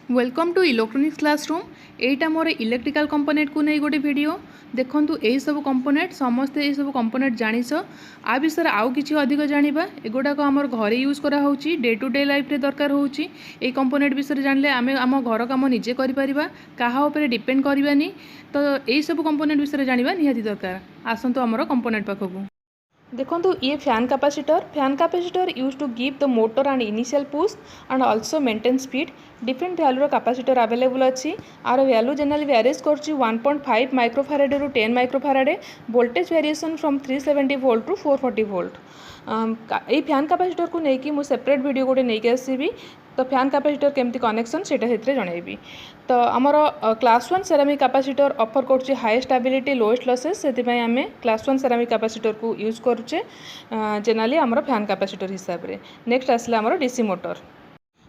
Welcome to electronics classroom. Etah more electrical component को नहीं गोटे वीडियो देखंतु यही सब कंपोनेंट समस्ते यही सब कंपोनेंट जानिछ आ विषय आउ किछि अधिक जानिबा एगुडा को हमर घरे यूज करा होची डे टू डे लाइफ रे दरकार होची ए कंपोनेंट विषय जानले आमे आम घर काम निजे करि परिबा काहा ऊपर डिपेंड करबानी तो यही सब कंपोनेंट विषय जानिबा निहाती दरकार। आसंतु हमर कंपोनेंट पाखकु देखो ये fan capacitor use to give the motor and initial push and also maintain speed different वैल्यूर कैपेसिटर अवेलेबल अच्छी आर वैल्यू जनरली वेरीज कर 1.5 माइक्रोफारेड रु 10 microfarad voltage variation from 370 volt to 440 volt. ये फैन कैपेसिटर को लेकिन मुझे separate video गोटे नहीं आसबि तो फैन कैपेसिटर केमती कनेक्शन से जनइबी। तो आमर क्लास 1 सेरामिक कैपेसिटर ऑफर कर हाई स्टेबिलिटी लोएस्ट लॉसेस से आम क्लास 1 सेरामिक कैपेसिटर को यूज करुचे जनरली आमर फैन कैपेसिटर हिसाब से। नेक्स्ट आसला आमर DC motor.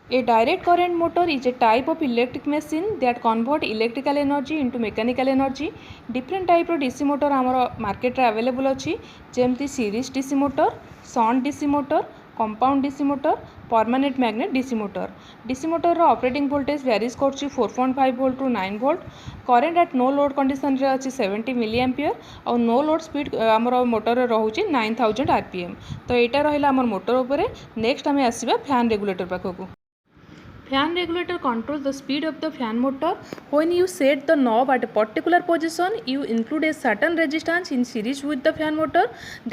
A direct current motor is a type of electric machine that convert electrical energy into mechanical energy. Different type of DC motor आमर market रे available अच्छी जेमती series DC motor, shunt DC motor, compound DC motor, permanent magnet DC motor. DC motor operating voltage varies कर 4.5 volt to 9 volt. Current at no load condition रे अच्छी 70 milli ampere और no load speed आमर motor रोचे 9000 RPM। तो यहाँ रहा आमर मोटर उपरे। नेक्स्ट आम आसवा फैन रेगुलेटर पाखक। Fan regulator controls the speed of the fan motor. When you set the knob at a particular position, you include a certain resistance in series with the fan motor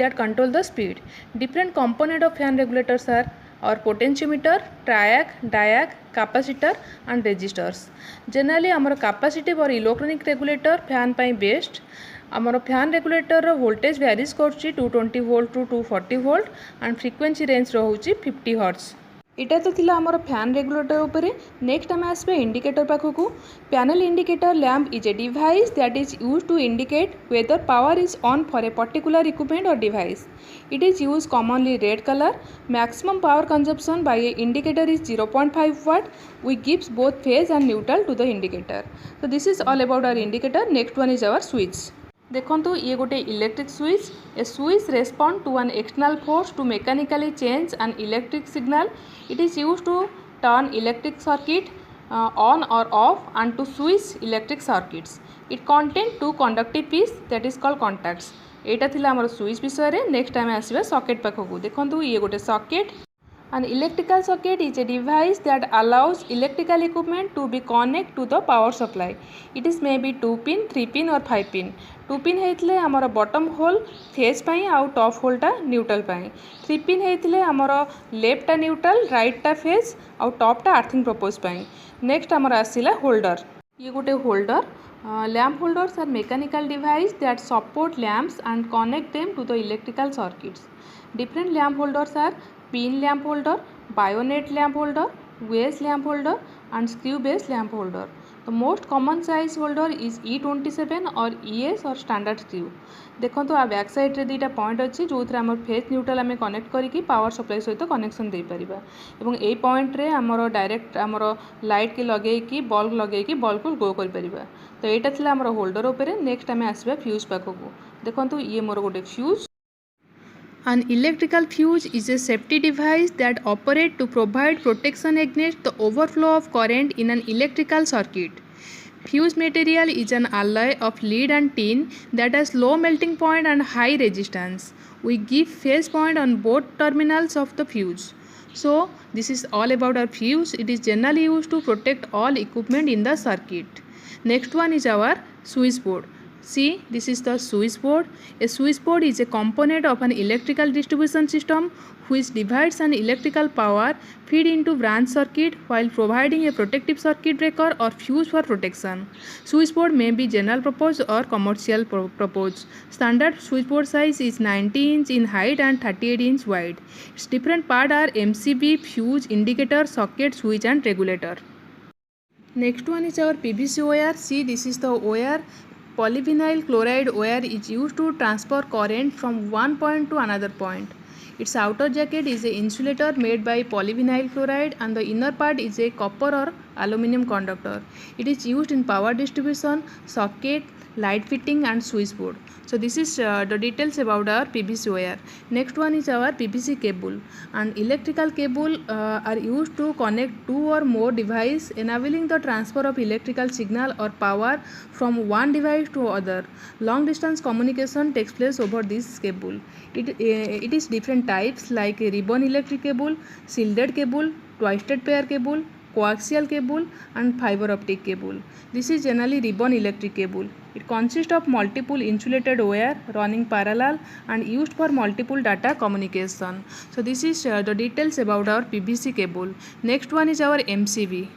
that control the speed. Different component of fan regulators are potentiometer, triac, diac, capacitor and resistors. Generally आमर capacitive और electronic regulator fan पाई best। आमर fan regulator voltage varies कर 220 volt to 240 volt and frequency range रोचे 50 hertz. इटा तो थिला आमर फैन रेगुलेटर उपरे। नेक्स्ट आम आसबे इंडिकेटर पाखक। Panel indicator lamp is a device that is use to indicate whether power is on for a particular equipment और device. It is use commonly red colour. Maximum power consumption by a indicator is 0.5 watt we gives both phase and neutral to the indicator. so this is all about our indicator. Next one is our switch. देखो ये गोटे electric switch. A switch respond to an external force to mechanically change an electric signal. It is use to turn electric circuit on और off and to switch electric circuits. It contain 2 conductive piece that is called contacts. यहाँ थिला आमर switch विषय। Next time आसवा socket पाखक। देखो ये गोटे socket. An electrical socket is a device that allows electrical equipment to be connected to the power supply. It is maybe 2 pin, 3 pin or 5 pin. 2 pin हेतले आमर बॉटम होल फेज पाई आउ top होलटा neutral पाई। 3 pin हेतले आमर left टा neutral right टा फेज आउ टॉप टा अर्थिंग प्रपोज पाई। नेक्स्ट आमर आसिला होल्डर। ये गोटे holder. Lamp holders are mechanical devices that support lamps and connect them to the electrical circuits. Different lamp holders are pin lamp holder, bayonet lamp holder, wedge lamp holder and screw base lamp holder. The most common size holder is E27 और ES और standard screw. देखो तो आ back side रे दीटा point अच्छी जो आम phase neutral आम connect करके पावर सप्लाई सहित कनेक्शन दे परिबा एवं ए पॉइंट रे आमर डायरेक्ट आमर लाइट के लगेकी बल्ब को ग्लो कर परिबा। तो यहाँ थिला आमर होल्डर उपरे। नेक्स्ट आम आसबा फ्यूज पाखक। देखो ये मोर गोटे fuse. An electrical fuse is a safety device that operates to provide protection against the overflow of current in an electrical circuit. Fuse material is an alloy of lead and tin that has low melting point and high resistance. We give phase point on both terminals of the fuse. So this is all about our fuse. It is generally used to protect all equipment in the circuit. Next one is our switchboard. See, this is the switchboard. A switchboard is a component of an electrical distribution system which divides an electrical power feed into branch circuit while providing a protective circuit breaker or fuse for protection. Switchboard may be general purpose or commercial purpose. Standard switchboard size is 90 inch in height and 38 inch wide. Its different parts are MCB, fuse, indicator, socket, switch and regulator. Next one is our PVC wire. See, this is the wire. Polyvinyl chloride wire is used to transfer current from one point to another point. Its outer jacket is an insulator made by polyvinyl chloride and the inner part is a copper or aluminum conductor. It is used in power distribution, socket, light fitting and switchboard. So this is the details about our PVC wire. Next one is our PVC cable. And electrical cable are used to connect two or more devices, enabling the transfer of electrical signal or power from one device to other. Long distance communication takes place over this cable. It is different types like ribbon electric cable, shielded cable, twisted pair cable, coaxial cable and fiber optic cable. This is generally ribbon electric cable. It consists of multiple insulated wire running parallel and used for multiple data communication. So this is the details about our PVC cable. Next one is our MCB.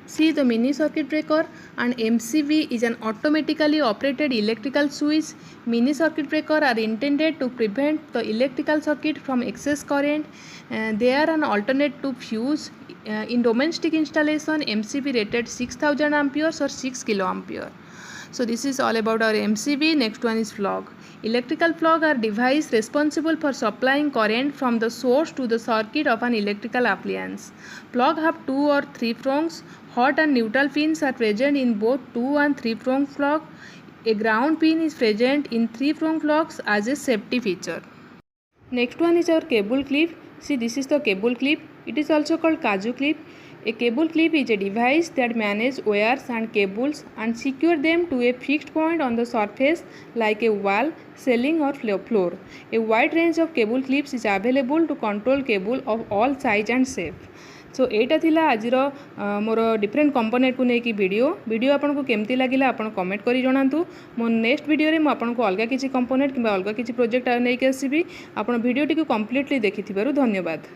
See the mini circuit breaker, and MCB is an automatically operated electrical switch. Mini circuit breaker are intended to prevent the electrical circuit from excess current. They are an alternate to fuse. In domestic installation, MCB rated 6000 amperes or 6 kiloampere. So this is all about our MCB. Next one is plug. Electrical plug are device responsible for supplying current from the source to the circuit of an electrical appliance. Plug have 2 or 3 prongs. Hot and neutral pins are present in both 2 and 3 prong plug. A ground pin is present in 3 prong plugs as a safety feature. Next one is our cable clip. See, this is the cable clip. It is also called Kaju clip. A cable clip is a device that manages wires and cables and secure them to a fixed point on the surface like a wall, ceiling or floor. A wide range of cable clips is available to control cable of all size and shape. सो एटा थिला आजिर more different component को लेकिन video आपको केमती लगिला आपन comment करी जणातु। मो next video रे मो आपको अलग किसी कंपोनेंट किंबा अलग किसी प्रोजेक्ट नहीं आसीबी। आपन वीडियो टी को कंप्लीटली देखिथिबारु धन्यवाद।